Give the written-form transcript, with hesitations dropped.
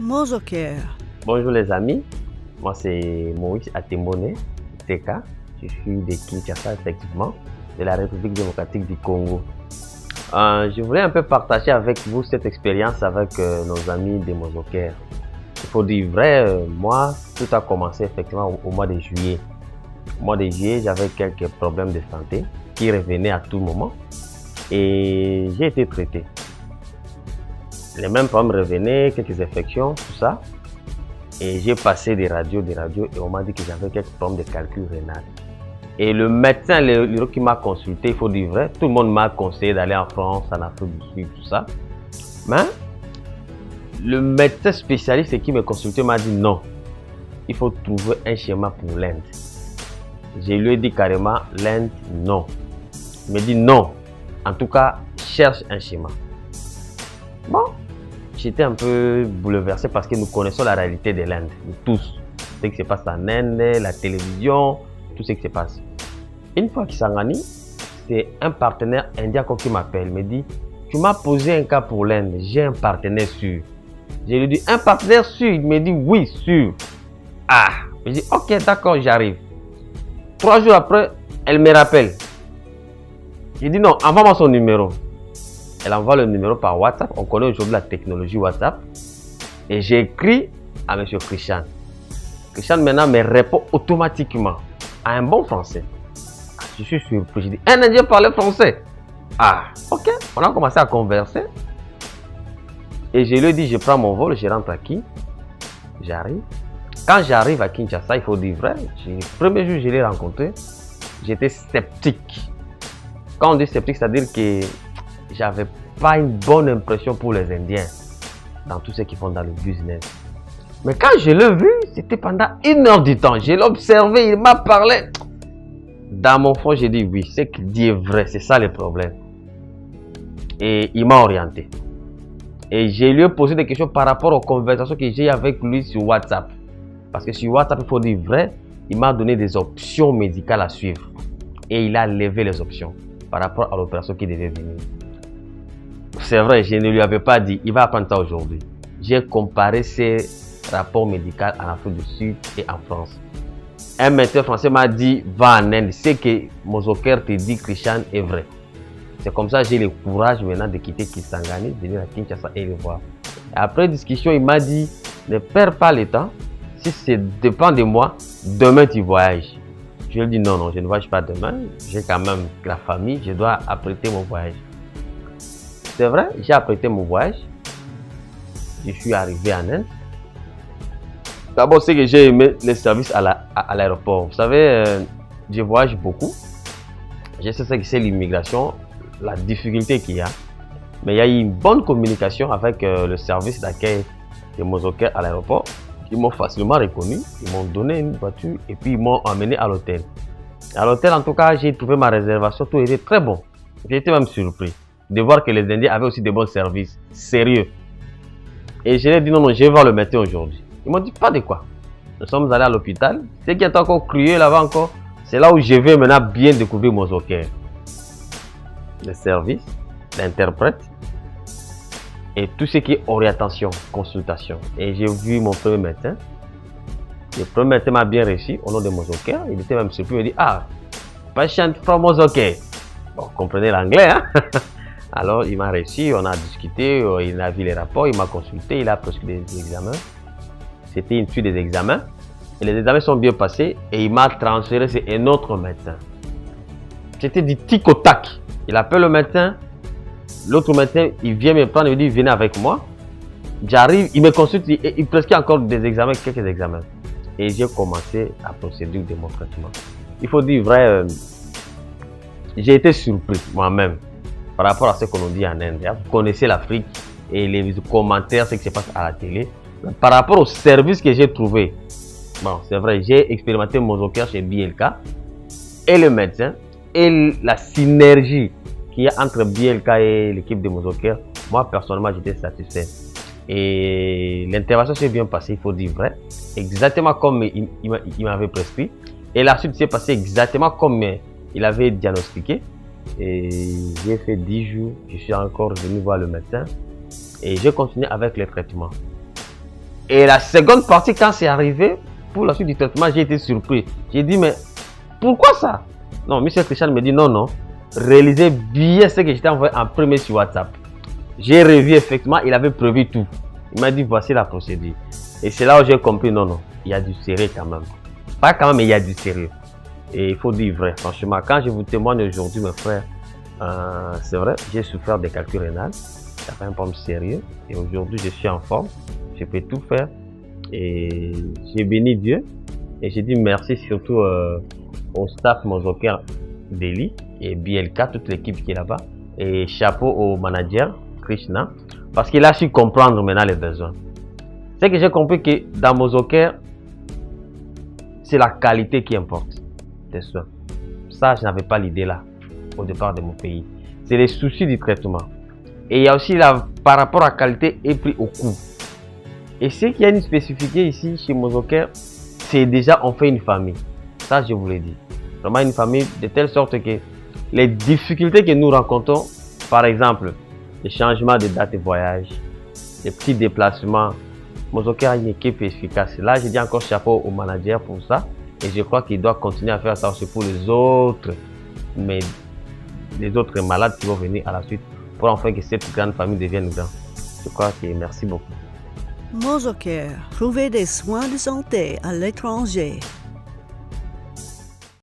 Mozocare. Bonjour les amis, moi c'est Moïse Atembone, TK. Je suis de Kinshasa effectivement, de la République démocratique du Congo. Je voulais un peu partager avec vous cette expérience avec nos amis de Mozocare. Il faut dire vrai, moi tout a commencé effectivement au mois de juillet. Au mois de juillet, j'avais quelques problèmes de santé qui revenaient à tout moment et j'ai été traité. Les mêmes problèmes revenaient, quelques infections, tout ça. Et j'ai passé des radios et on m'a dit que j'avais quelques problèmes de calcul rénal. Et le médecin qui m'a consulté, il faut dire vrai, tout le monde m'a conseillé d'aller en France, en Afrique du Sud, tout ça. Mais le médecin spécialiste qui m'a consulté m'a dit non, il faut trouver un schéma pour l'Inde. Je lui ai dit carrément, l'Inde, non. Il me dit non, en tout cas, cherche un schéma. Bon, j'étais un peu bouleversé parce que nous connaissons la réalité de l'Inde, nous tous. Ce qui se passe en Inde, la télévision, tout ce qui se passe. Une fois qu'il s'engage, c'est un partenaire indien qui m'appelle, il me dit, tu m'as posé un cas pour l'Inde, j'ai un partenaire sûr. Je lui dis, un partenaire sûr? Il me dit, oui, sûr. Ah, je dis, ok, d'accord, j'arrive. 3 jours après, elle me rappelle. Je dis, non, envoie-moi son numéro. Elle envoie le numéro par WhatsApp. On connaît aujourd'hui la technologie WhatsApp. Et j'ai écrit à M. Christian. Christian maintenant me répond automatiquement à un bon français. Je suis surpris. Je dis, un Indien parlait français. Ah, ok. On a commencé à converser. Et je lui ai dit, je prends mon vol, je rentre à qui? J'arrive. Quand j'arrive à Kinshasa, il faut dire vrai, le premier jour que je l'ai rencontré, j'étais sceptique. Quand on dit sceptique, c'est-à-dire que j'avais pas une bonne impression pour les Indiens dans tout ce qu'ils font dans le business. Mais quand je l'ai vu, c'était pendant 1 heure du temps. Je l'ai observé, il m'a parlé. Dans mon fond, j'ai dit oui, ce qu'il dit est vrai, c'est ça le problème. Et il m'a orienté. Et je lui ai posé des questions par rapport aux conversations que j'ai avec lui sur WhatsApp. Parce que sur WhatsApp, il faut dire vrai, il m'a donné des options médicales à suivre. Et il a levé les options par rapport à l'opération qui devait venir. C'est vrai, je ne lui avais pas dit, il va apprendre ça aujourd'hui. J'ai comparé ces rapports médicaux en Afrique du Sud et en France. Un médecin français m'a dit, va en Inde, ce que Mozocare te dit, Christian, est vrai. C'est comme ça que j'ai le courage maintenant de quitter Kisangani, de venir à Kinshasa et le voir. Et après discussion, il m'a dit, ne perds pas le temps. Si ça dépend de moi, demain tu voyages. Je lui ai dit non, je ne voyage pas demain. J'ai quand même la famille, je dois apprêter mon voyage. C'est vrai, j'ai apprêté mon voyage. Je suis arrivé en Inde. D'abord, c'est que j'ai aimé les services à l'aéroport. Vous savez, je voyage beaucoup. Je sais ce que c'est l'immigration, la difficulté qu'il y a. Mais il y a eu une bonne communication avec le service d'accueil de Mozocare à l'aéroport. Ils m'ont facilement reconnu, ils m'ont donné une voiture et puis ils m'ont emmené à l'hôtel. À l'hôtel, en tout cas, j'ai trouvé ma réservation, tout était très bon. J'ai été même surpris de voir que les Indiens avaient aussi de bons services, sérieux. Et je leur ai dit non, je vais voir le médecin aujourd'hui. Ils m'ont dit pas de quoi. Nous sommes allés à l'hôpital. Ce qui est encore crié là-bas encore, c'est là où je vais maintenant bien découvrir Mozocare. Le service, l'interprète et tout ce qui est orientation, consultation. Et j'ai vu mon premier médecin. Le premier médecin m'a bien reçu au nom de Mozocare. Il était même surpris, il m'a dit, ah, patient from Mozocare. Bon, vous comprenez l'anglais, hein? Alors, il m'a reçu, on a discuté, il a vu les rapports, il m'a consulté, il a prescrit des examens. C'était une suite des examens. Et les examens sont bien passés et il m'a transféré sur un autre médecin. C'était du tic au tac. Il appelle le médecin. L'autre médecin, il vient me prendre, il me dit, venez avec moi. J'arrive, il me consulte, il prescrit encore des examens, quelques examens. Et j'ai commencé la procédure de mon traitement. Il faut dire vrai, j'ai été surpris moi-même par rapport à ce qu'on nous dit en Inde. Vous connaissez l'Afrique et les commentaires, ce qui se passe à la télé. Mais par rapport au service que j'ai trouvé, bon, c'est vrai, j'ai expérimenté Mozocare chez BLK et le médecin et la synergie qu'il y a entre BLK et l'équipe de Mozocare. Moi, personnellement, j'étais satisfait. Et l'intervention s'est bien passée, il faut dire vrai. Exactement comme il m'avait prescrit. Et la suite s'est passée exactement comme il avait diagnostiqué. Et j'ai fait 10 jours, je suis encore venu voir le médecin. Et j'ai continué avec les traitements. Et la seconde partie, quand c'est arrivé, pour la suite du traitement, j'ai été surpris. J'ai dit, mais pourquoi ça? Non, monsieur Christian me dit, non, réalisez bien ce que j'étais envoyé en premier sur WhatsApp. J'ai revu, effectivement, il avait prévu tout. Il m'a dit, voici la procédure. Et c'est là où j'ai compris, non, il y a du sérieux quand même. Pas quand même, mais il y a du sérieux. Et il faut dire vrai, franchement, quand je vous témoigne aujourd'hui, mes frères, c'est vrai, j'ai souffert des calculs rénales. Ça fait un problème sérieux. Et aujourd'hui, je suis en forme. Je peux tout faire. Et j'ai béni Dieu. Et j'ai dit merci surtout au staff Mozoker Delhi et BLK, toute l'équipe qui est là-bas. Et chapeau au manager Krishna. Parce qu'il a su comprendre maintenant les besoins. C'est que j'ai compris que dans Mozoker, c'est la qualité qui importe des soins. Ça, je n'avais pas l'idée là, au départ de mon pays. C'est les soucis du traitement. Et il y a aussi par rapport à la qualité et prix au coût. Et ce qu'il y a une spécificité ici chez Mozoker, c'est déjà on fait une famille. Ça, je vous l'ai dit. Vraiment une famille de telle sorte que les difficultés que nous rencontrons, par exemple, les changements de date de voyage, les petits déplacements, Mozoker a une équipe efficace. Là, je dis encore chapeau au manager pour ça. Et je crois qu'il doit continuer à faire ça aussi pour les autres, mais les autres malades qui vont venir à la suite pour enfin que cette grande famille devienne grande. Je crois que merci beaucoup. Mozoker, trouver des soins de santé à l'étranger.